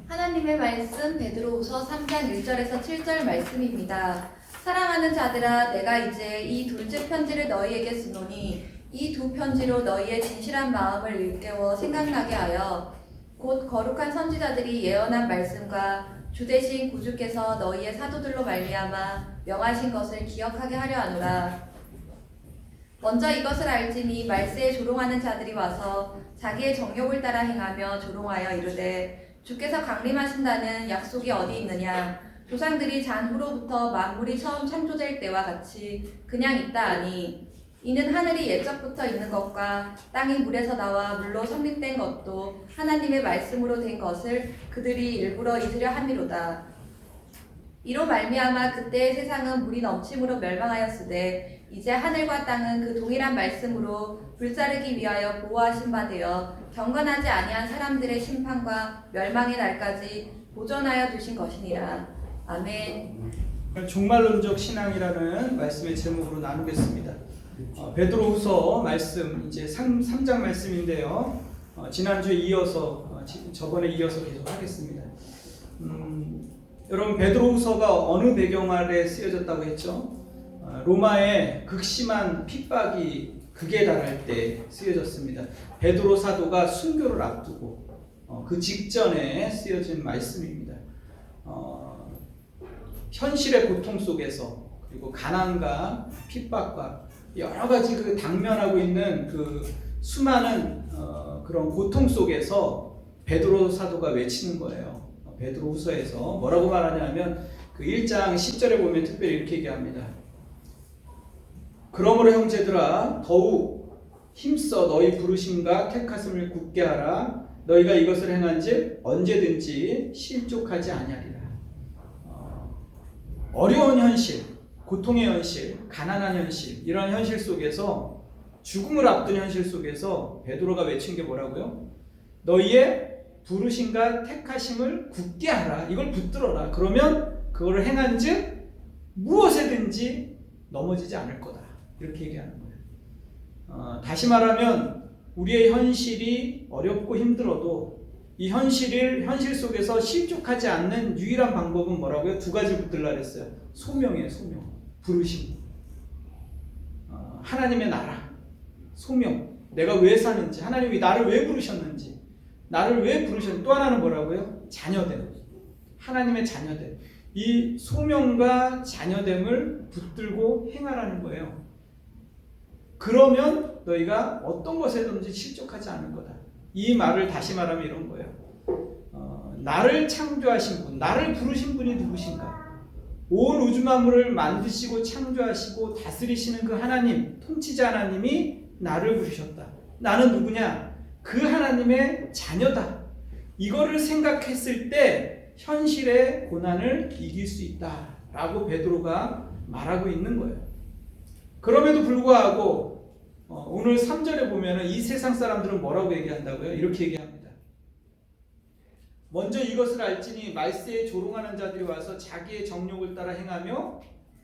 하나님의 말씀 베드로후서 3장 1절에서 7절 말씀입니다. 사랑하는 자들아, 내가 이제 이 둘째 편지를 너희에게 쓰노니 이 두 편지로 너희의 진실한 마음을 일깨워 생각나게 하여 곧 거룩한 선지자들이 예언한 말씀과 주 되신 구주께서 너희의 사도들로 말미암아 명하신 것을 기억하게 하려 하노라. 먼저 이것을 알지니 말세에 조롱하는 자들이 와서 자기의 정욕을 따라 행하며 조롱하여 이르되 주께서 강림하신다는 약속이 어디 있느냐? 조상들이 잔 후로부터 만물이 처음 창조될 때와 같이 그냥 있다 하니 이는 하늘이 옛적부터 있는 것과 땅이 물에서 나와 물로 성립된 것도 하나님의 말씀으로 된 것을 그들이 일부러 잊으려 함이로다. 이로 말미암아 그때의 세상은 물이 넘침으로 멸망하였으되 이제 하늘과 땅은 그 동일한 말씀으로 불사르기 위하여 보호하신 바 되어 경건하지 아니한 사람들의 심판과 멸망의 날까지 보존하여 두신 것이니라. 아멘. 종말론적 신앙이라는 말씀의 제목으로 나누겠습니다. 베드로후서 말씀 이제 3장 말씀인데요. 지난주에 이어서 저번에 이어서 계속 하겠습니다. 여러분 베드로후서가 어느 배경 아래 쓰여졌다고 했죠? 로마의 극심한 핍박이 극에 달할 때 쓰여졌습니다. 베드로 사도가 순교를 앞두고 그 직전에 쓰여진 말씀입니다. 현실의 고통 속에서 그리고 가난과 핍박과 여러 가지 그 당면하고 있는 그 수많은 그런 고통 속에서 베드로 사도가 외치는 거예요. 베드로후서에서 뭐라고 말하냐면 그 1장 10절에 보면 특별히 이렇게 얘기합니다. 그러므로 형제들아 더욱 힘써 너희 부르심과 택하심을 굳게 하라. 너희가 이것을 행한즉 언제든지 실족하지 아니하리라. 어려운 현실, 고통의 현실, 가난한 현실, 이런 현실 속에서 죽음을 앞둔 현실 속에서 베드로가 외친 게 뭐라고요? 너희의 부르심과 택하심을 굳게 하라. 이걸 붙들어라. 그러면 그거를 행한즉 무엇에든지 넘어지지 않을 거다. 이렇게 얘기하는 거예요. 다시 말하면 우리의 현실이 어렵고 힘들어도 이 현실 속에서 실족하지 않는 유일한 방법은 뭐라고요? 두 가지 붙들라 그랬어요. 소명이에요. 소명. 부르심. 하나님의 나라. 소명. 내가 왜 사는지, 하나님이 나를 왜 부르셨는지, 나를 왜 부르셨는지. 또 하나는 뭐라고요? 자녀됨. 하나님의 자녀됨. 이 소명과 자녀됨을 붙들고 행하라는 거예요. 그러면 너희가 어떤 것에든지 실족하지 않을 거다. 이 말을 다시 말하면 이런 거예요. 나를 창조하신 분, 나를 부르신 분이 누구신가? 온 우주 만물을 만드시고 창조하시고 다스리시는 그 하나님, 통치자 하나님이 나를 부르셨다. 나는 누구냐? 그 하나님의 자녀다. 이거를 생각했을 때 현실의 고난을 이길 수 있다라고 베드로가 말하고 있는 거예요. 그럼에도 불구하고 오늘 3절에 보면 이 세상 사람들은 뭐라고 얘기한다고요? 이렇게 얘기합니다. 먼저 이것을 알지니 말세에 조롱하는 자들이 와서 자기의 정욕을 따라 행하며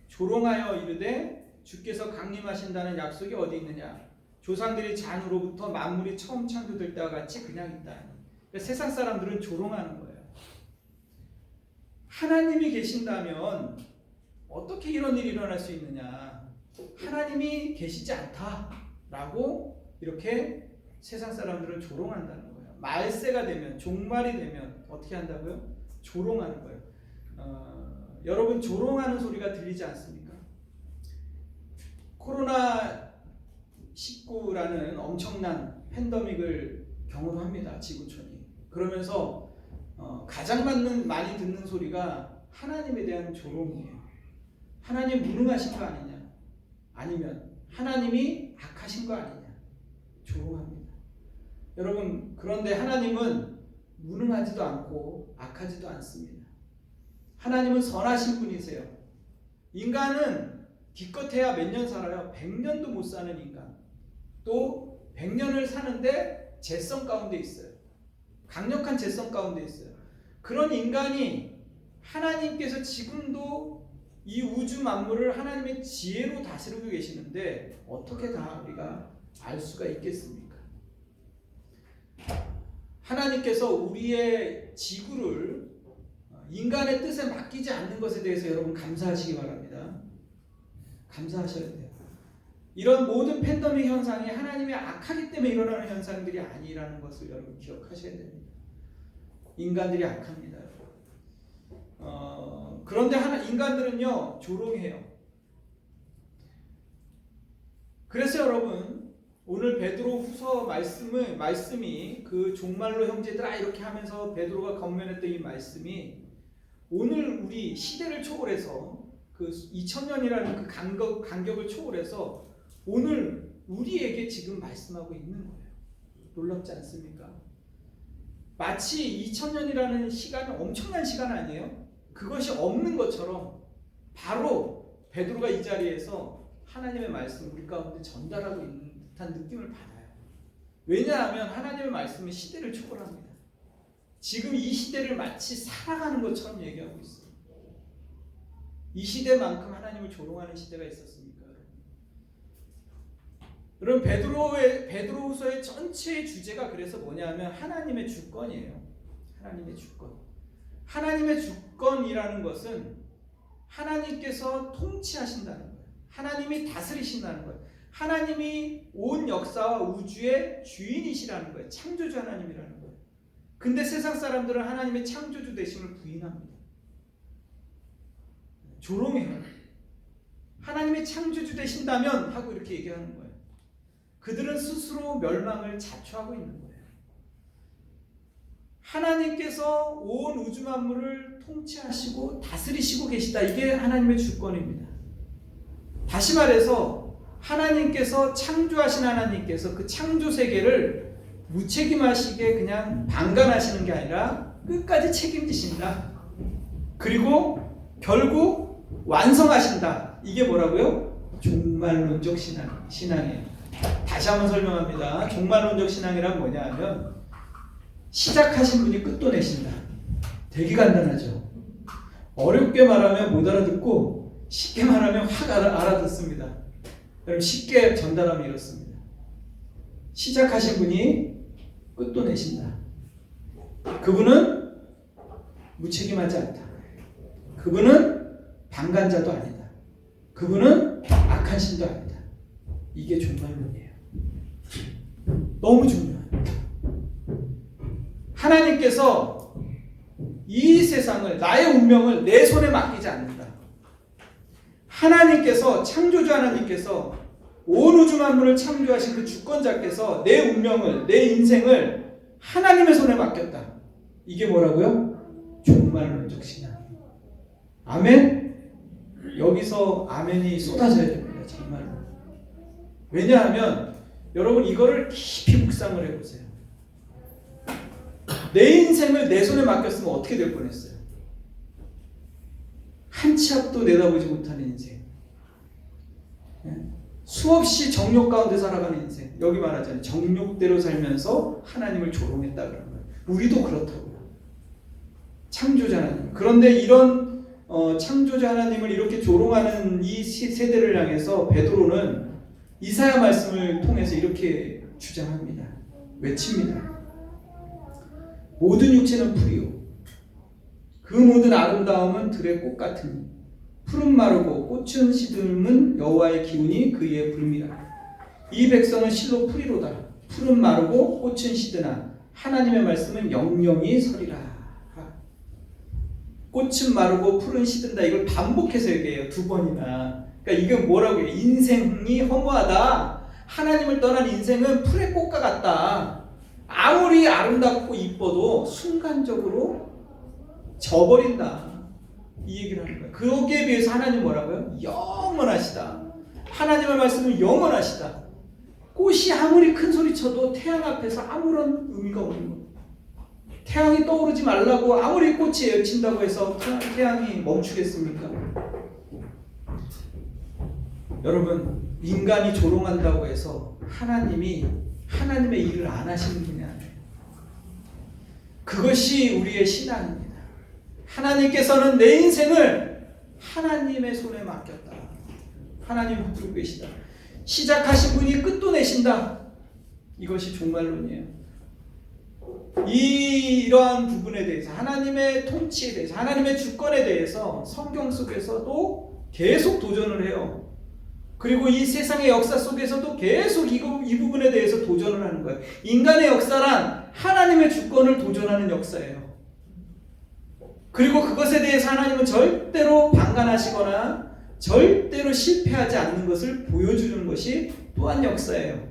조롱하여 이르되 주께서 강림하신다는 약속이 어디 있느냐? 조상들이 잔으로부터 만물이 처음 창조될 때와 같이 그냥 있다. 그러니까 세상 사람들은 조롱하는 거예요. 하나님이 계신다면 어떻게 이런 일이 일어날 수 있느냐? 하나님이 계시지 않다라고 이렇게 세상 사람들은 조롱한다는 거예요. 말세가 되면, 종말이 되면 어떻게 한다고요? 조롱하는 거예요. 여러분 조롱하는 소리가 들리지 않습니까? 코로나19라는 엄청난 팬데믹을 경험합니다. 지구촌이. 그러면서 가장 많이 듣는 소리가 하나님에 대한 조롱이에요. 하나님 무능하신 거 아니냐? 아니면 하나님이 악하신 거 아니냐? 조롱합니다. 여러분, 그런데 하나님은 무능하지도 않고 악하지도 않습니다. 하나님은 선하신 분이세요. 인간은 기껏해야 몇 년 살아요? 100년도 못 사는 인간. 또 100년을 사는데 재성 가운데 있어요. 강력한 재성 가운데 있어요. 그런 인간이 하나님께서 지금도 이 우주 만물을 하나님의 지혜로 다스리고 계시는데 어떻게 다 우리가 알 수가 있겠습니까? 하나님께서 우리의 지구를 인간의 뜻에 맡기지 않는 것에 대해서 여러분 감사하시기 바랍니다. 감사하셔야 돼요. 이런 모든 팬데믹 현상이 하나님의 악하기 때문에 일어나는 현상들이 아니라는 것을 여러분 기억하셔야 됩니다. 인간들이 악합니다. 그런데 인간들은요 조롱해요. 그래서 여러분 오늘 베드로후서 말씀이 그 종말로 형제들아 이렇게 하면서 베드로가 권면했던 이 말씀이 오늘 우리 시대를 초월해서 그 2000년이라는 그 간격을 초월해서 오늘 우리에게 지금 말씀하고 있는 거예요. 놀랍지 않습니까? 마치 2000년이라는 시간은 엄청난 시간 아니에요? 그것이 없는 것처럼 바로 베드로가 이 자리에서 하나님의 말씀을 우리 가운데 전달하고 있는 듯한 느낌을 받아요. 왜냐하면 하나님의 말씀은 시대를 초월합니다. 지금 이 시대를 마치 살아가는 것처럼 얘기하고 있어요. 이 시대만큼 하나님을 조롱하는 시대가 있었습니까? 여러분 베드로후서의 전체의 주제가 그래서 뭐냐면 하나님의 주권이에요. 하나님의 주권. 하나님의 주권이라는 것은 하나님께서 통치하신다는 거예요. 하나님이 다스리신다는 거예요. 하나님이 온 역사와 우주의 주인이시라는 거예요. 창조주 하나님이라는 거예요. 근데 세상 사람들은 하나님의 창조주 되심을 부인합니다. 조롱해요. 하나님의 창조주 되신다면 하고 이렇게 얘기하는 거예요. 그들은 스스로 멸망을 자초하고 있는 거예요. 하나님께서 온 우주 만물을 통치하시고 다스리시고 계시다. 이게 하나님의 주권입니다. 다시 말해서 하나님께서 창조하신 하나님께서 그 창조 세계를 무책임하시게 그냥 방관하시는 게 아니라 끝까지 책임지신다. 그리고 결국 완성하신다. 이게 뭐라고요? 종말론적 신앙이에요. 다시 한번 설명합니다. 종말론적 신앙이란 뭐냐 하면 시작하신 분이 끝도 내신다. 되게 간단하죠. 어렵게 말하면 못 알아듣고 쉽게 말하면 확 알아듣습니다. 여러분 쉽게 전달하면 이렇습니다. 시작하신 분이 끝도 내신다. 그분은 무책임하지 않다. 그분은 방관자도 아니다. 그분은 악한 신도 아니다. 이게 종말론이에요. 너무 중요해요. 하나님께서 이 세상을 나의 운명을 내 손에 맡기지 않는다. 하나님께서 창조주 하나님께서 온 우주 만물을 창조하신 그 주권자께서 내 운명을 내 인생을 하나님의 손에 맡겼다. 이게 뭐라고요? 종말론적 신앙. 아멘. 여기서 아멘이 쏟아져야 됩니다. 정말로. 왜냐하면 여러분 이거를 깊이 묵상을 해보세요. 내 인생을 내 손에 맡겼으면 어떻게 될 뻔했어요? 한 치 앞도 내다보지 못하는 인생. 수없이 정욕 가운데 살아가는 인생. 여기 말하잖아요. 정욕대로 살면서 하나님을 조롱했다 그런 거예요. 우리도 그렇다고요. 창조자 하나님. 그런데 이런 창조자 하나님을 이렇게 조롱하는 이 세대를 향해서 베드로는 이사야 말씀을 통해서 이렇게 주장합니다. 외칩니다. 모든 육체는 풀이요 그 모든 아름다움은 들의 꽃 같으니 푸른 마르고 꽃은 시듬은 여호와의 기운이 그의 불미라. 이 백성은 실로 풀이로다. 푸른 마르고 꽃은 시드나 하나님의 말씀은 영영이 서리라. 꽃은 마르고 푸른 시든다. 이걸 반복해서 얘기해요. 두 번이나. 그러니까 이게 뭐라고 해요? 인생이 허무하다. 하나님을 떠난 인생은 풀의 꽃과 같다. 아무리 아름답고 이뻐도 순간적으로 져버린다. 이 얘기를 하는 거예요. 거기에 비해서 하나님 뭐라고요? 영원하시다. 하나님의 말씀은 영원하시다. 꽃이 아무리 큰 소리 쳐도 태양 앞에서 아무런 의미가 없는 거예요. 태양이 떠오르지 말라고 아무리 꽃이 외친다고 해서 태양이 멈추겠습니까? 여러분, 인간이 조롱한다고 해서 하나님이 하나님의 일을 안 하시는 분이 아니에요. 그것이 우리의 신앙입니다. 하나님께서는 내 인생을 하나님의 손에 맡겼다. 하나님 붙들고 계시다. 시작하신 분이 끝도 내신다. 이것이 종말론이에요. 이러한 부분에 대해서 하나님의 통치에 대해서 하나님의 주권에 대해서 성경 속에서도 계속 도전을 해요. 그리고 이 세상의 역사 속에서도 계속 이 부분에 대해서 도전을 하는 거예요. 인간의 역사란 하나님의 주권을 도전하는 역사예요. 그리고 그것에 대해서 하나님은 절대로 방관하시거나 절대로 실패하지 않는 것을 보여주는 것이 또한 역사예요.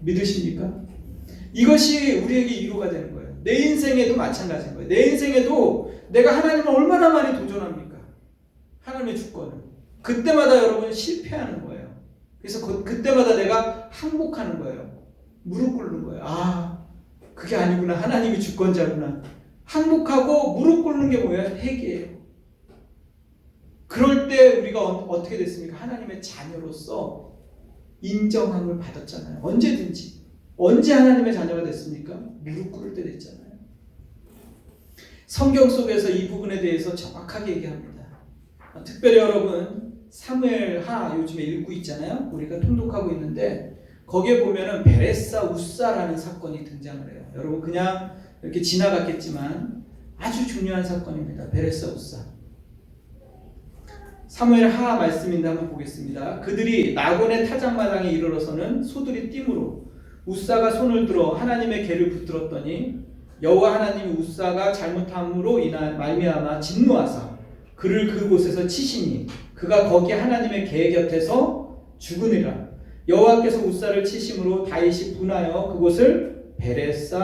믿으십니까? 이것이 우리에게 이유가 되는 거예요. 내 인생에도 마찬가지인 거예요. 내 인생에도 내가 하나님을 얼마나 많이 도전합니까? 하나님의 주권을. 그때마다 여러분 실패하는 거예요. 그래서 그때마다 내가 항복하는 거예요. 무릎 꿇는 거예요. 아, 그게 아니구나. 하나님이 주권자구나. 항복하고 무릎 꿇는 게 뭐예요? 회개예요. 그럴 때 우리가 어떻게 됐습니까? 하나님의 자녀로서 인정함을 받았잖아요. 언제든지. 언제 하나님의 자녀가 됐습니까? 무릎 꿇을 때 됐잖아요. 성경 속에서 이 부분에 대해서 정확하게 얘기합니다. 특별히 여러분 사무엘하 요즘에 읽고 있잖아요. 우리가 통독하고 있는데 거기에 보면은 베레사 우사라는 사건이 등장을 해요. 여러분 그냥 이렇게 지나갔겠지만 아주 중요한 사건입니다. 베레사 우사. 사무엘하 말씀인데 한번 보겠습니다. 그들이 나곤의 타작마당에 이르러서는 소들이 띠므로 우사가 손을 들어 하나님의 궤를 붙들었더니 여호와 하나님이 우사가 잘못함으로 인한 말미암아 진노하사 그를 그곳에서 치시니 그가 거기 하나님의 궤 곁에서 죽으니라. 여호와께서 우사를 치심으로 다윗이 분하여 그곳을 베레스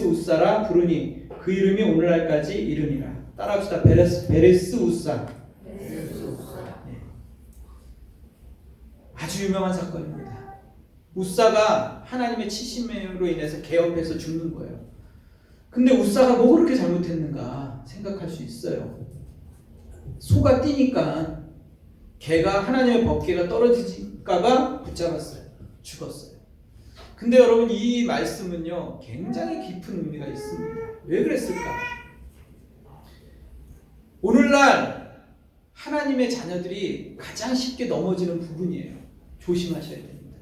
우사라 부르니 그 이름이 오늘날까지 이르니라. 따라합시다. 베레스 우사. 아주 유명한 사건입니다. 우사가 하나님의 치심으로 인해서 궤 옆에서 죽는 거예요. 근데 우사가 뭐 그렇게 잘못했는가 생각할 수 있어요. 소가 뛰니까 개가 하나님의 법궤가 떨어질까봐 붙잡았어요. 죽었어요. 근데 여러분 이 말씀은요 굉장히 깊은 의미가 있습니다. 왜 그랬을까? 오늘날 하나님의 자녀들이 가장 쉽게 넘어지는 부분이에요. 조심하셔야 됩니다.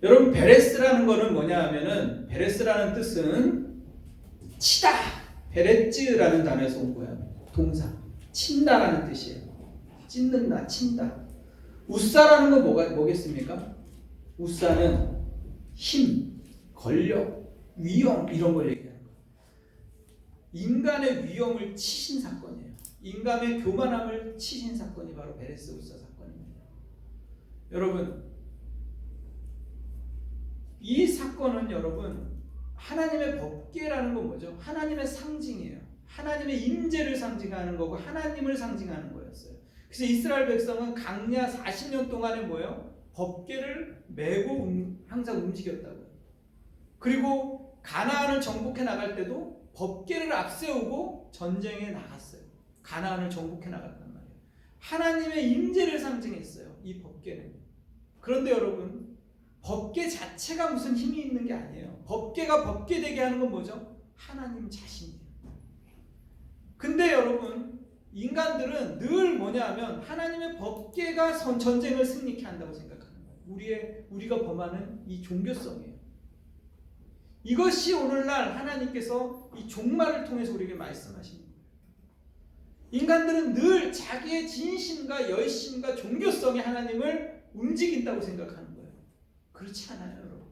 여러분 베레스라는 거는 뭐냐 하면은 베레스라는 뜻은 치다. 베레츠라는 단어에서 온 거예요. 동사. 친다라는 뜻이에요. 찢는다, 친다. 우사라는 건 뭐겠습니까? 우사는 힘, 권력, 위엄 이런 걸 얘기하는 거예요. 인간의 위엄을 치신 사건이에요. 인간의 교만함을 치신 사건이 바로 베레스 우사 사건입니다. 여러분 이 사건은 여러분 하나님의 법궤라는 건 뭐죠? 하나님의 상징이에요. 하나님의 임재를 상징하는 거고 하나님을 상징하는 거였어요. 그래서 이스라엘 백성은 강야 40년 동안에 뭐예요? 법궤를 메고 항상 움직였다고요. 그리고 가나안을 정복해 나갈 때도 법궤를 앞세우고 전쟁에 나갔어요. 가나안을 정복해 나갔단 말이에요. 하나님의 임재를 상징했어요. 이 법궤는. 그런데 여러분 법궤 자체가 무슨 힘이 있는 게 아니에요. 법궤가 법궤되게 하는 건 뭐죠? 하나님 자신이에요. 근데 여러분 인간들은 늘 뭐냐 하면 하나님의 법궤가 전쟁을 승리케 한다고 생각하는 거예요. 우리가 범하는 이 종교성이에요. 이것이 오늘날 하나님께서 이 종말을 통해서 우리에게 말씀하시는 거예요. 인간들은 늘 자기의 진심과 열심과 종교성이 하나님을 움직인다고 생각하는 거예요. 그렇지 않아요, 여러분.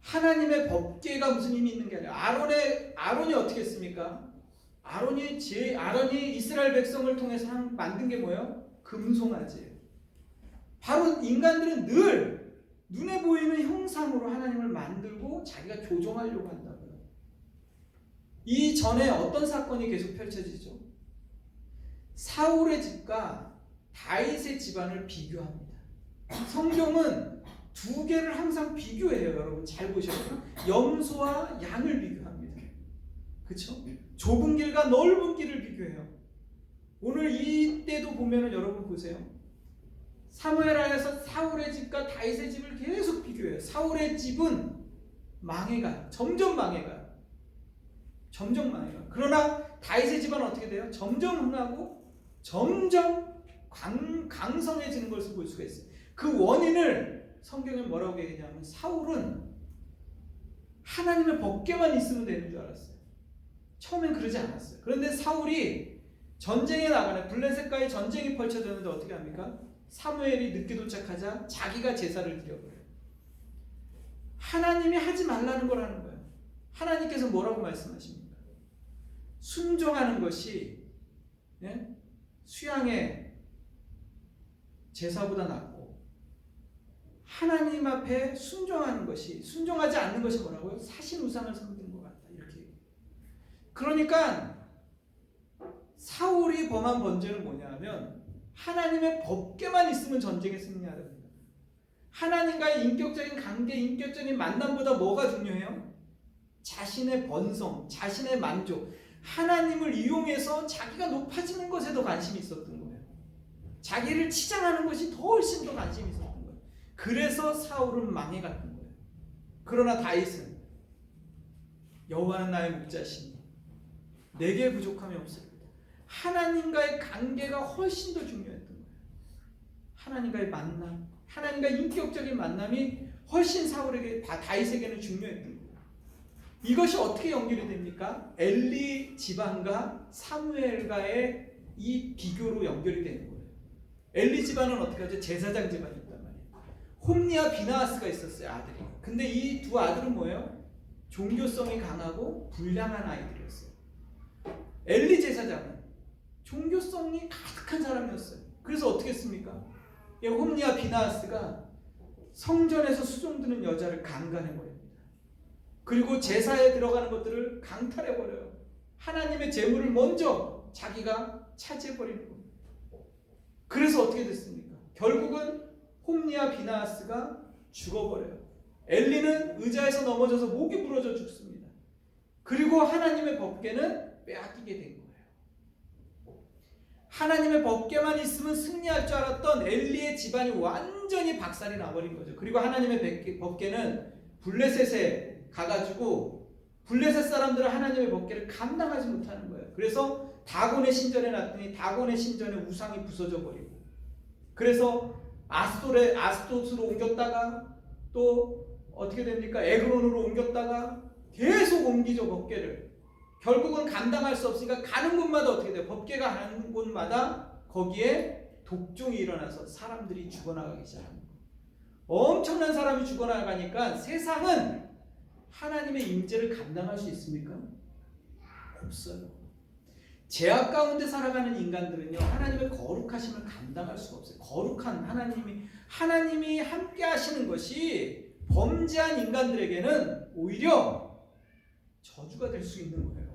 하나님의 법궤가 무슨 힘이 있는 게 아니라 아론이 어떻게 했습니까? 아론이 이스라엘 백성을 통해서 만든 게 뭐예요? 금송아지예요. 바로 인간들은 늘 눈에 보이는 형상으로 하나님을 만들고 자기가 조종하려고 한다고요. 이 전에 어떤 사건이 계속 펼쳐지죠? 사울의 집과 다윗의 집안을 비교합니다. 성경은 두 개를 항상 비교해요. 여러분 잘 보셔요. 염소와 양을 비교합니다. 그렇죠? 좁은 길과 넓은 길을 비교해요. 오늘 이때도 보면은 여러분 보세요. 사무엘하에서 사울의 집과 다윗의 집을 계속 비교해요. 사울의 집은 망해가요. 점점 망해가요. 그러나 다윗의 집은 어떻게 돼요? 점점 흥하고 점점 강성해지는 것을 볼 수가 있어요. 그 원인을 성경에 뭐라고 얘기하냐면 사울은 하나님의 법궤만 있으면 되는 줄 알았어요. 처음엔 그러지 않았어요. 그런데 사울이 전쟁에 나가네. 블레셋과의 전쟁이 펼쳐졌는데 어떻게 합니까? 사무엘이 늦게 도착하자 자기가 제사를 드려버려요. 하나님이 하지 말라는 거라는 거예요. 하나님께서 뭐라고 말씀하십니까? 순종하는 것이 수양의 제사보다 낫고 하나님 앞에 순종하는 것이, 순종하지 않는 것이 뭐라고요? 사신 우상을 섬기는 것 같다. 이렇게. 그러니까 사울이 범한 번제는 뭐냐 하면 하나님의 법궤만 있으면 전쟁에 승리하답니다. 하나님과의 인격적인 관계, 인격적인 만남보다 뭐가 중요해요? 자신의 번성, 자신의 만족, 하나님을 이용해서 자기가 높아지는 것에 더 관심이 있었던 거예요. 자기를 치장하는 것이 더 훨씬 더 관심이 있었던 거예요. 그래서 사울은 망해갔던 거예요. 그러나 다윗은 여호와는 나의 목자시니 내게 부족함이 없습니다. 하나님과의 관계가 훨씬 더 중요했던 거예요. 하나님과의 만남, 하나님과의 인격적인 만남이 훨씬 사울에게, 다윗에게는 중요했던 거예요. 이것이 어떻게 연결이 됩니까? 엘리 집안과 사무엘과의 이 비교로 연결이 되는 거예요. 엘리 집안은 어떻게 하죠? 제사장 집안이었단 말이에요. 홈리와 비나하스가 있었어요, 아들이. 근데 이 두 아들은 뭐예요? 종교성이 강하고 불량한 아이들이었어요. 엘리 제사장은 종교성이 가득한 사람이었어요. 그래서 어떻게 했습니까? 홈리와 비나하스가 성전에서 수종드는 여자를 강간해버립니다. 그리고 제사에 들어가는 것들을 강탈해버려요. 하나님의 제물을 먼저 자기가 차지해버리는 겁니다. 그래서 어떻게 됐습니까? 결국은 홈리와 비나하스가 죽어버려요. 엘리는 의자에서 넘어져서 목이 부러져 죽습니다. 그리고 하나님의 법궤는 빼앗기게 된 거예요. 하나님의 법궤만 있으면 승리할 줄 알았던 엘리의 집안이 완전히 박살이 나버린 거죠. 그리고 하나님의 법궤는 블레셋에 가가지고 블레셋 사람들은 하나님의 법궤를 감당하지 못하는 거예요. 그래서 다곤의 신전에 놨더니 다곤의 신전에 우상이 부서져 버리고, 그래서 아스돗으로 옮겼다가 또 어떻게 됩니까? 에그론으로 옮겼다가 계속 옮기죠, 법궤를. 결국은 감당할 수 없으니까 가는 곳마다 어떻게 돼요? 법궤가 가는 곳마다 거기에 독종이 일어나서 사람들이 죽어나가기 시작합니다. 엄청난 사람이 죽어나가니까 세상은 하나님의 임재를 감당할 수 있습니까? 없어요. 죄악 가운데 살아가는 인간들은요, 하나님의 거룩하심을 감당할 수가 없어요. 거룩한 하나님이 함께 하시는 것이 범죄한 인간들에게는 오히려 저주가 될 수 있는 거예요.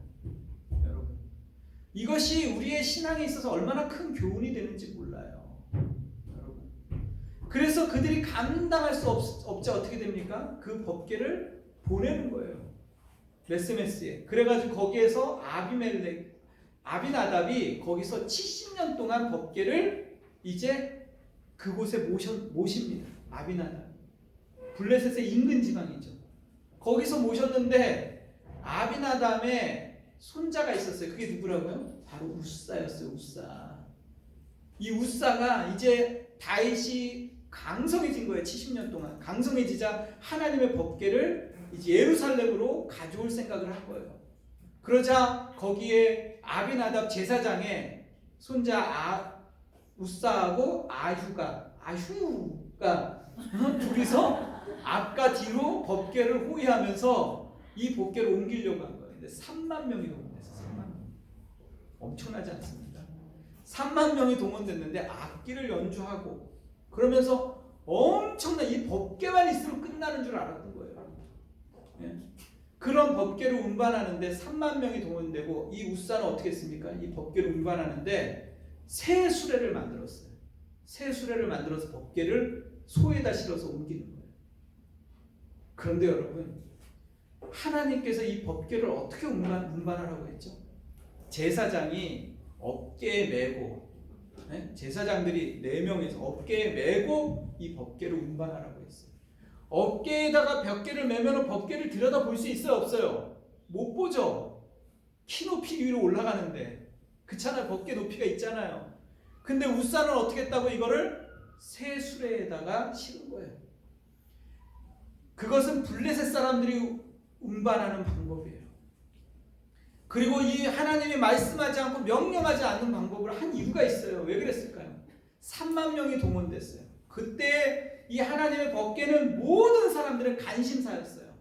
여러분, 이것이 우리의 신앙에 있어서 얼마나 큰 교훈이 되는지 몰라요. 여러분, 그래서 그들이 감당할 수 없자 어떻게 됩니까? 그 법궤를 보내는 거예요. 메스메스에. 그래가지고 거기에서 아비나답이 거기서 70년 동안 법궤를 이제 그곳에 모십니다. 아비나답. 블레셋의 인근 지방이죠. 거기서 모셨는데 아비나답의 손자가 있었어요. 그게 누구라고요? 바로 우사였어요. 우사. 이 우사가 이제 다윗이 강성해진 거예요. 70년 동안 강성해지자 하나님의 법궤를 이제 예루살렘으로 가져올 생각을 한 거예요. 그러자 거기에 아비나답 제사장의 손자 우사하고 아휴가 둘이서 앞과 뒤로 법궤를 호위하면서 이 법궤를 옮기려고 한 거예요. 근데 3만 명이 동원됐어요. 3만 명. 엄청나지 않습니까? 3만 명이 동원됐는데 악기를 연주하고 그러면서 엄청난 이 법궤만 있으면 끝나는 줄 알았던 거예요. 예? 그런 법궤를 운반하는데 3만 명이 동원되고 이 우사는 어떻게 했습니까? 이 법궤를 운반하는데 새 수레를 만들었어요. 새 수레를 만들어서 법궤를 소에다 실어서 옮기는 거예요. 그런데 여러분, 하나님께서 이 법궤를 어떻게 운반하라고 했죠? 제사장이 어깨에 메고, 제사장들이 4명에서 어깨에 메고 이 법궤를 운반하라고 했어요. 어깨에다가 법궤를 메면 법궤를 들여다볼 수 있어요, 없어요? 못 보죠. 키 높이 위로 올라가는데, 그렇잖아요. 법궤 높이가 있잖아요. 근데 우사는 어떻게 했다고? 이거를 새 수레에다가 실은 거예요. 그것은 블레셋 사람들이 운반하는 방법이에요. 그리고 이 하나님이 말씀하지 않고 명령하지 않는 방법을 한 이유가 있어요. 왜 그랬을까요? 3만 명이 동원됐어요. 그때 이 하나님의 법궤는 모든 사람들의 관심사였어요.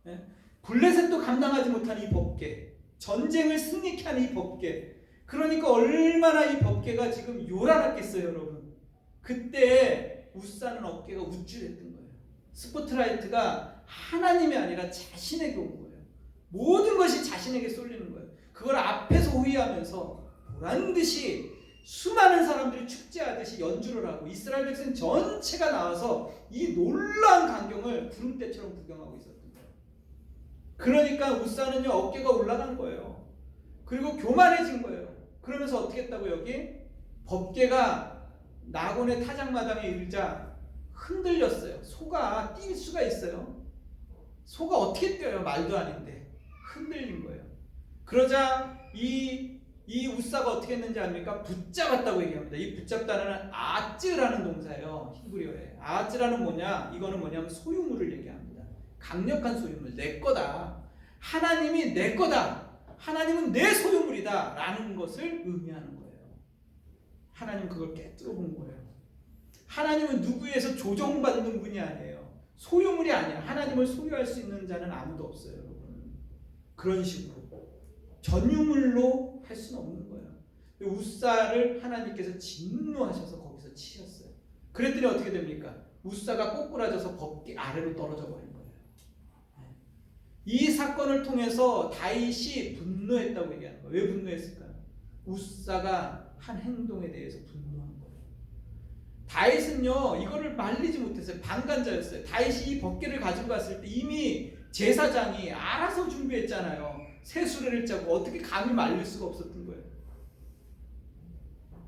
예? 블레셋도 감당하지 못한 이 법궤, 전쟁을 승리케 하는 이 법궤, 그러니까 얼마나 이 법궤가 지금 요란했겠어요, 여러분. 그때 웃사는 어깨가 우쭐했던 거예요. 스포트라이트가 하나님이 아니라 자신에게 온 거예요. 모든 것이 자신에게 쏠리는 거예요. 그걸 앞에서 호위하면서 보란듯이 수많은 사람들이 축제하듯이 연주를 하고 이스라엘 백성 전체가 나와서 이 놀라운 광경을 구름대처럼 구경하고 있었던 거예요. 그러니까 웃사는요 어깨가 올라간 거예요. 그리고 교만해진 거예요. 그러면서 어떻게 했다고 여기? 법궤가 나곤의 타작마당에 이르자 흔들렸어요. 소가 뛸 수가 있어요. 소가 어떻게 뛰어요? 말도 아닌데 흔들린 거예요. 그러자 이 웃사가 어떻게 했는지 압니까? 붙잡았다고 얘기합니다. 이 붙잡다는 아쯔라는 동사예요. 히브리어에. 아쯔라는 뭐냐? 이거는 뭐냐면 소유물을 얘기합니다. 강력한 소유물. 내 거다. 하나님이 내 거다. 하나님은 내 소유물이다. 라는 것을 의미하는 거예요. 하나님 그걸 깨뜨려 본 거예요. 하나님은 누구에서 조정받는 분이 아니에요. 소유물이 아니야. 하나님을 소유할 수 있는 자는 아무도 없어요, 여러분. 그런 식으로. 전유물로 할 수는 없는 거예요. 웃사를 하나님께서 진노하셔서 거기서 치셨어요. 그랬더니 어떻게 됩니까? 웃사가 꼬꾸라져서 법궤 아래로 떨어져 버린 거예요. 이 사건을 통해서 다윗이 분노했다고 얘기하는 거예요. 왜 분노했을까요? 웃사가 한 행동에 대해서 분노한 거예요. 다윗은요 이거를 말리지 못했어요. 방관자였어요. 다윗이 이 법궤를 가지고 갔을 때 이미 제사장이 알아서 준비했잖아요. 새 수레를 짜고 어떻게 감히 말릴 수가 없었던 거예요.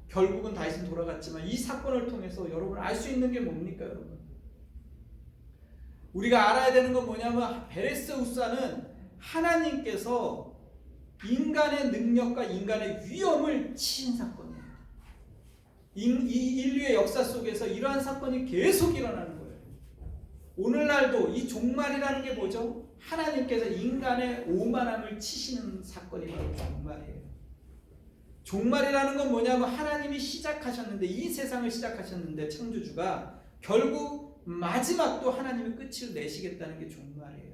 결국은 다윗은 돌아갔지만 이 사건을 통해서 여러분 알 수 있는 게 뭡니까, 여러분? 우리가 알아야 되는 건 뭐냐면 베레스 웃사는 하나님께서 인간의 능력과 인간의 위험을 치신 사건이에요. 이 인류의 역사 속에서 이러한 사건이 계속 일어나는 거예요. 오늘날도 이 종말이라는 게 뭐죠? 하나님께서 인간의 오만함을 치시는 사건이 바로 종말이에요. 종말이라는 건 뭐냐면 하나님이 시작하셨는데 이 세상을 시작하셨는데 창조주가 결국 마지막도 하나님이 끝을 내시겠다는 게 종말이에요.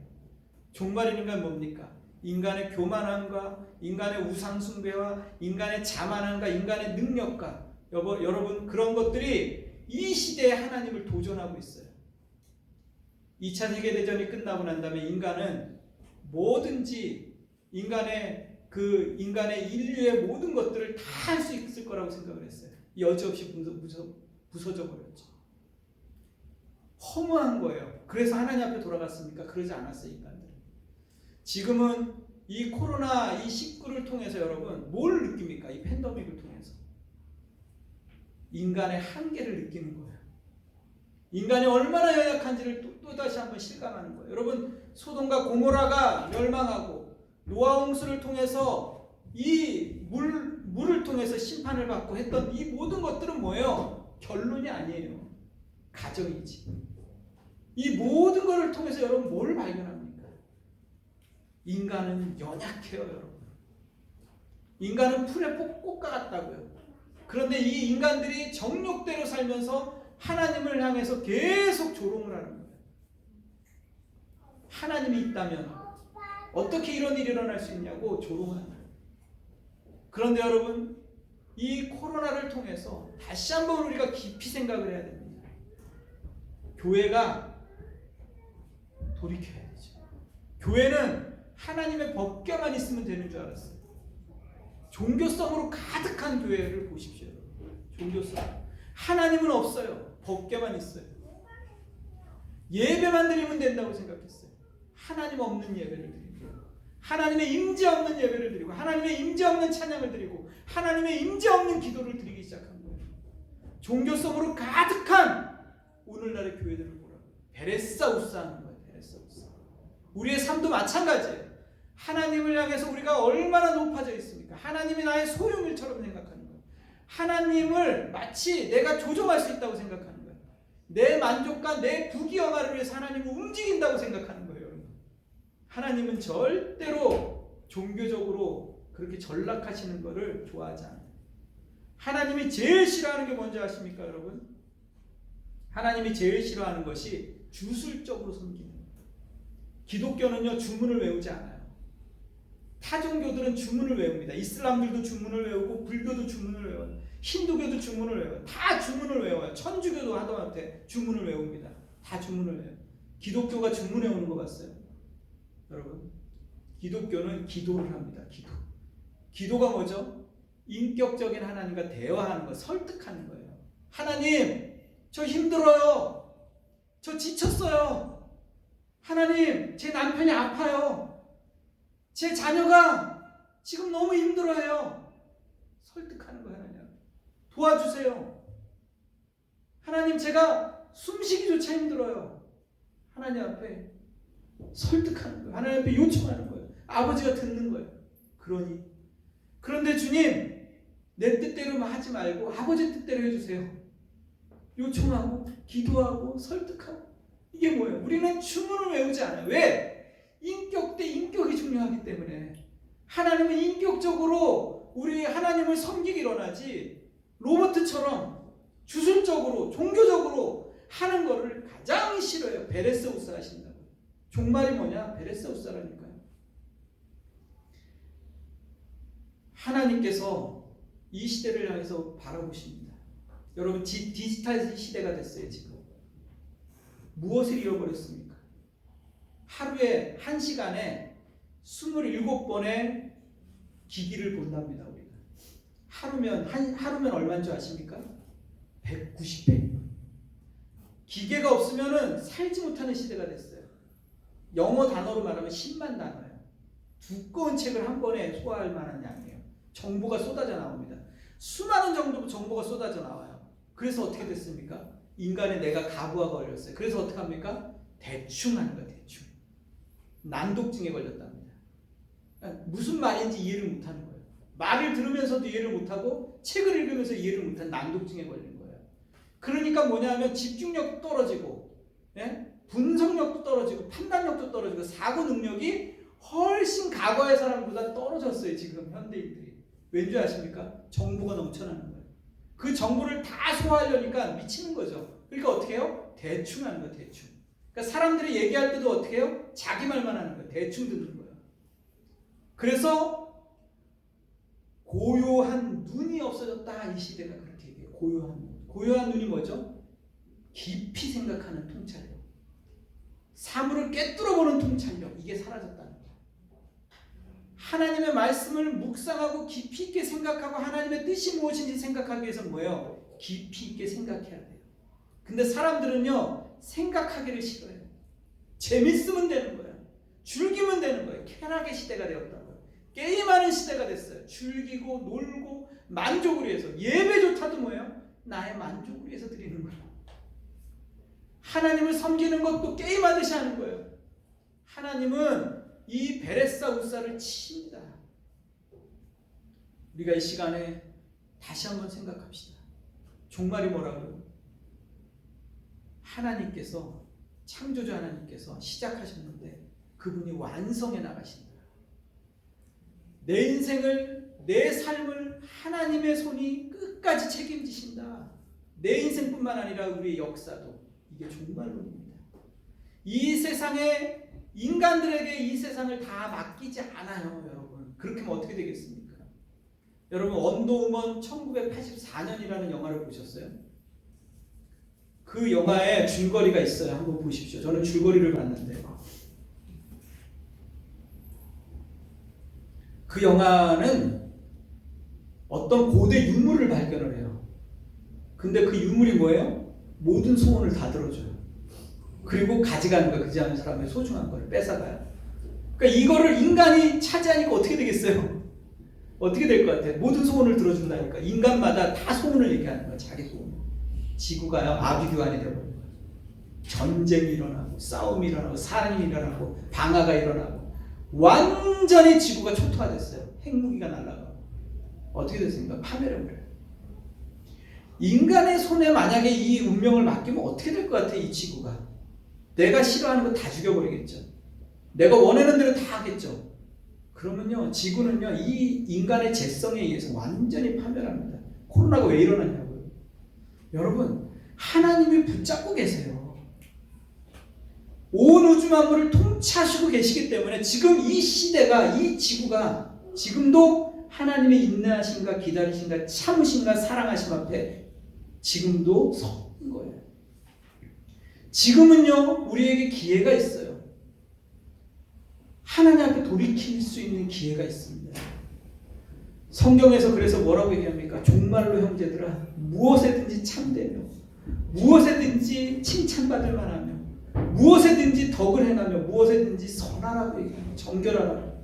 종말이라는 건 뭡니까? 인간의 교만함과 인간의 우상숭배와 인간의 자만함과 인간의 능력과 여러분 그런 것들이 이 시대에 하나님을 도전하고 있어요. 2차 세계대전이 끝나고 난 다음에 인간은 뭐든지 인간의 인류의 모든 것들을 다 할 수 있을 거라고 생각을 했어요. 여지없이 부서져 버렸죠. 허무한 거예요. 그래서 하나님 앞에 돌아갔습니까? 그러지 않았어요, 인간들은. 지금은 이 코로나 이 19를 통해서 여러분 뭘 느낍니까? 이 팬데믹을 통해서 인간의 한계를 느끼는 거예요. 인간이 얼마나 연약한지를 또다시 한번 실감하는 거예요. 여러분 소돔과 고모라가 멸망하고 노아 홍수를 통해서 이 물을 통해서 심판을 받고 했던 이 모든 것들은 뭐예요? 결론이 아니에요. 가정이지. 이 모든 것을 통해서 여러분 뭘 발견합니까? 인간은 연약해요, 여러분. 인간은 풀의 꽃과 같다고요. 그런데 이 인간들이 정욕대로 살면서 하나님을 향해서 계속 조롱을 하는 거예요. 하나님이 있다면 어떻게 이런 일이 일어날 수 있냐고 조롱하는 거예요. 그런데 여러분 이 코로나를 통해서 다시 한번 우리가 깊이 생각을 해야 됩니다. 교회가 돌이켜야 되죠. 교회는 하나님의 법궤만 있으면 되는 줄 알았어요. 종교성으로 가득한 교회를 보십시오. 종교성. 하나님은 없어요. 법궤만 있어요. 예배만 드리면 된다고 생각했어요. 하나님 없는 예배를 드리고 하나님의 임재 없는 예배를 드리고 하나님의 임재 없는 찬양을 드리고 하나님의 임재 없는 기도를 드리기 시작한 거예요. 종교성으로 가득한 오늘날의 교회들을 보라고. 베레사 우사 하는 거예요. 베레사 우사. 우리의 삶도 마찬가지예요. 하나님을 향해서 우리가 얼마나 높아져 있습니까? 하나님이 나의 소유물처럼 생각하는 거예요. 하나님을 마치 내가 조종할 수 있다고 생각하는 거예요. 내 만족과 내 부귀영화를 위해서 하나님을 움직인다고 생각하는 거예요. 여러분. 하나님은 절대로 종교적으로 그렇게 전락하시는 것을 좋아하지 않아요. 하나님이 제일 싫어하는 게 뭔지 아십니까, 여러분? 하나님이 제일 싫어하는 것이 주술적으로 섬기는 거예요. 기독교는요, 주문을 외우지 않아요. 타 종교들은 주문을 외웁니다. 이슬람들도 주문을 외우고, 불교도 주문을 외워요. 힌두교도 주문을 외워요. 다 주문을 외워요. 천주교도 하다못해 주문을 외웁니다. 다 주문을 외워요. 기독교가 주문 외우는 거 봤어요? 여러분, 기독교는 기도를 합니다. 기도가 뭐죠? 인격적인 하나님과 대화하는 거, 설득하는 거예요. 하나님, 저 힘들어요. 저 지쳤어요. 하나님, 제 남편이 아파요. 제 자녀가 지금 너무 힘들어해요. 설득하는 거예요. 하나님, 도와주세요. 하나님, 제가 숨쉬기조차 힘들어요. 하나님 앞에 설득하는 거예요. 하나님 앞에 요청하는 거예요. 아버지가 듣는 거예요. 그런데 주님, 내 뜻대로만 하지 말고 아버지 뜻대로 해주세요. 요청하고 기도하고 설득하고. 이게 뭐예요? 우리는 주문을 외우지 않아요. 왜? 인격 대 인격이 중요하기 때문에. 하나님은 인격적으로 우리 하나님을 섬기기로 하지, 로버트처럼 주술적으로 종교적으로 하는 거를 가장 싫어해요. 베레스우스 하신다고. 종말이 뭐냐? 베레스우스라니까요. 하나님께서 이 시대를 향해서 바라보십니다. 여러분, 디지털 시대가 됐어요. 지금 무엇을 잃어버렸습니까? 하루에 1시간에 27번의 기기를 본답니다. 우리가 하루면 얼마인 줄 아십니까? 190회. 기계가 없으면 살지 못하는 시대가 됐어요. 영어 단어로 말하면 10만 단어예요. 두꺼운 책을 한 번에 소화할 만한 양이에요. 정보가 쏟아져 나옵니다. 수많은 정보가 쏟아져 나와요. 그래서 어떻게 됐습니까? 인간의 뇌가 가부가 걸렸어요. 그래서 어떻게 합니까? 대충 하는 거예요. 대충. 난독증에 걸렸답니다. 무슨 말인지 이해를 못하는 거예요. 말을 들으면서도 이해를 못하고 책을 읽으면서 이해를 못하는 난독증에 걸린 거예요. 그러니까 뭐냐면 집중력도 떨어지고, 분석력도 떨어지고, 판단력도 떨어지고, 사고 능력이 훨씬 과거의 사람보다 떨어졌어요. 지금 현대인들이. 왠지 아십니까? 정보가 넘쳐나는 거예요. 그 정보를 다 소화하려니까 미치는 거죠. 그러니까 어떻게 해요? 대충 하는 거예요. 대충. 그러니까 사람들이 얘기할 때도 어떻게 해요? 자기 말만 하는 거예요. 대충 듣는 거예요. 그래서 고요한 눈이 없어졌다. 이 시대가 그렇게 얘기해요. 고요한 눈이 뭐죠? 깊이 생각하는 통찰력. 사물을 꿰뚫어보는 통찰력. 이게 사라졌다는 거예요. 하나님의 말씀을 묵상하고 깊이 있게 생각하고 하나님의 뜻이 무엇인지 생각하기 위해서는 뭐예요? 깊이 있게 생각해야 돼요. 근데 사람들은요, 생각하기를 싫어해요. 재밌으면 되는 거예요. 즐기면 되는 거예요. 쾌락의 시대가 되었다고요. 게임하는 시대가 됐어요. 즐기고 놀고 만족을 위해서. 예배조차도 뭐예요? 나의 만족을 위해서 드리는 거예요. 하나님을 섬기는 것도 게임하듯이 하는 거예요. 하나님은 이 베레사우사를 칩니다. 우리가 이 시간에 다시 한번 생각합시다. 종말이 뭐라고요? 하나님께서, 창조주 하나님께서 시작하셨는데 그분이 완성해 나가신다. 내 인생을, 내 삶을 하나님의 손이 끝까지 책임지신다. 내 인생뿐만 아니라 우리의 역사도. 이게 종말론입니다. 이 세상에, 인간들에게 이 세상을 다 맡기지 않아요. 여러분, 그렇게 하면 어떻게 되겠습니까? 여러분, 원더우먼 1984년이라는 영화를 보셨어요? 그 영화에 줄거리가 있어요. 한번 보십시오. 저는 줄거리를 봤는데, 그 영화는 어떤 고대 유물을 발견을 해요. 근데 그 유물이 뭐예요? 모든 소원을 다 들어줘요. 그리고 가져가는 거야. 그지 않은 사람의 소중한 걸 뺏어가요. 그러니까 이거를 인간이 차지하니까 어떻게 되겠어요? 어떻게 될 것 같아요? 모든 소원을 들어준다니까. 인간마다 다 소원을 얘기하는 거야. 자기 소원. 지구가요, 아비규환이 되어버린 거예요. 전쟁이 일어나고, 싸움이 일어나고, 살인이 일어나고, 방화가 일어나고, 완전히 지구가 초토화됐어요. 핵무기가 날아가고. 어떻게 됐습니까? 파멸해버려요. 인간의 손에 만약에 이 운명을 맡기면 어떻게 될 것 같아요? 이 지구가. 내가 싫어하는 거 다 죽여버리겠죠. 내가 원하는 대로 다 하겠죠. 그러면요, 지구는요, 이 인간의 재성에 의해서 완전히 파멸합니다. 코로나가 왜 일어났냐고요. 여러분, 하나님이 붙잡고 계세요. 온 우주 만물을 통치하시고 계시기 때문에 지금 이 시대가, 이 지구가 지금도 하나님의 인내하심과 기다리심과 참으심과 사랑하심 앞에 지금도 섰는 거예요. 지금은요, 우리에게 기회가 있어요. 하나님 앞에 돌이킬 수 있는 기회가 있습니다. 성경에서 그래서 뭐라고 얘기합니까? 종말로 형제들아, 무엇에든지 참되며 무엇에든지 칭찬받을 만하며 무엇에든지 덕을 행하며 무엇에든지 선하라고 얘기합니다. 정결하라고.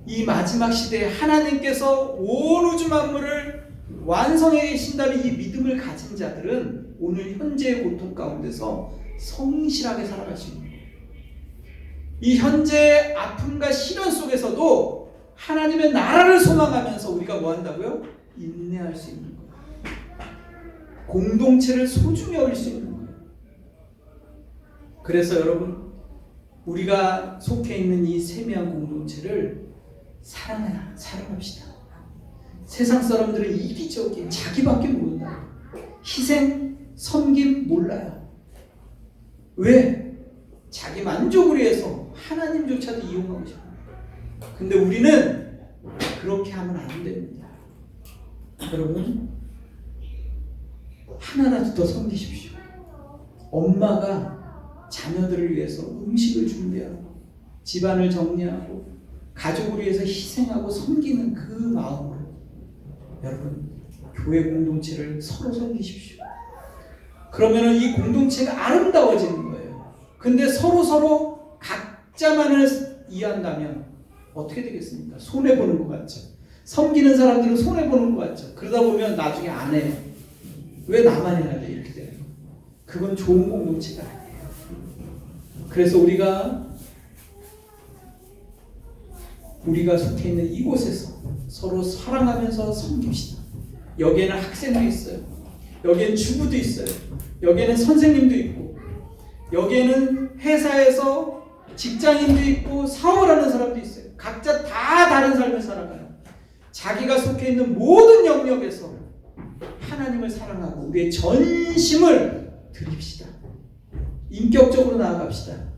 이 마지막 시대에 하나님께서 온 우주 만물을 완성해 계신다는 이 믿음을 가진 자들은 오늘 현재의 고통 가운데서 성실하게 살아갈 수 있는 거예요. 이 현재의 아픔과 시련 속에서도 하나님의 나라를 소망하면서 우리가 뭐 한다고요? 인내할 수 있는 거예요. 공동체를 소중히 여길 수 있는 거예요. 그래서 여러분, 우리가 속해 있는 이 세미한 공동체를 사랑합시다. 세상 사람들은 이기적이에요. 자기밖에 모른다. 희생, 섬김 몰라요. 왜? 자기 만족을 위해서 하나님조차도 이용하고 싶어요. 근데 우리는 그렇게 하면 안 됩니다. 여러분, 하나라도 더 섬기십시오. 엄마가 자녀들을 위해서 음식을 준비하고 집안을 정리하고 가족을 위해서 희생하고 섬기는 그 마음으로 여러분, 교회 공동체를 서로 섬기십시오. 그러면 이 공동체가 아름다워지는 거예요. 근데 서로 각자만을 이해한다면 어떻게 되겠습니까? 손해보는 것 같죠. 섬기는 사람들은 손해보는 것 같죠. 그러다 보면 나중에 안 해요. 왜 나만 해야 돼? 이렇게 되는 거예요. 그건 좋은 공동체가 아니에요. 그래서 우리가 속해 있는 이곳에서 서로 사랑하면서 섬깁시다. 여기에는 학생도 있어요. 여기에는 주부도 있어요. 여기에는 선생님도 있고, 여기에는 회사에서 직장인도 있고 사업을 하는 사람도 있어요. 각자 다 다른 삶을 살아가요. 자기가 속해 있는 모든 영역에서 하나님을 사랑하고 우리의 전심을 드립시다. 인격적으로 나아갑시다.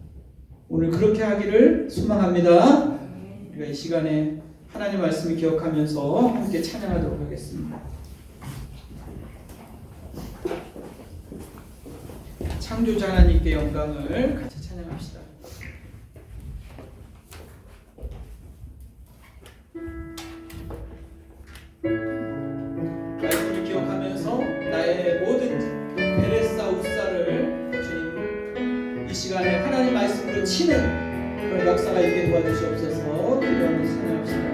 오늘 그렇게 하기를 소망합니다. 우리가 이 시간에 하나님 말씀을 기억하면서 함께 찬양하도록 하겠습니다. 창조자 하나님께 영광을 같이 찬양합시다. 말씀을 기억하면서 나의 모든 베레사 우사를 주님 이 시간에 하나님 말씀으로 치는 그런 역사가 있게 도와주시옵소서. 기도하면서 찬양합시다.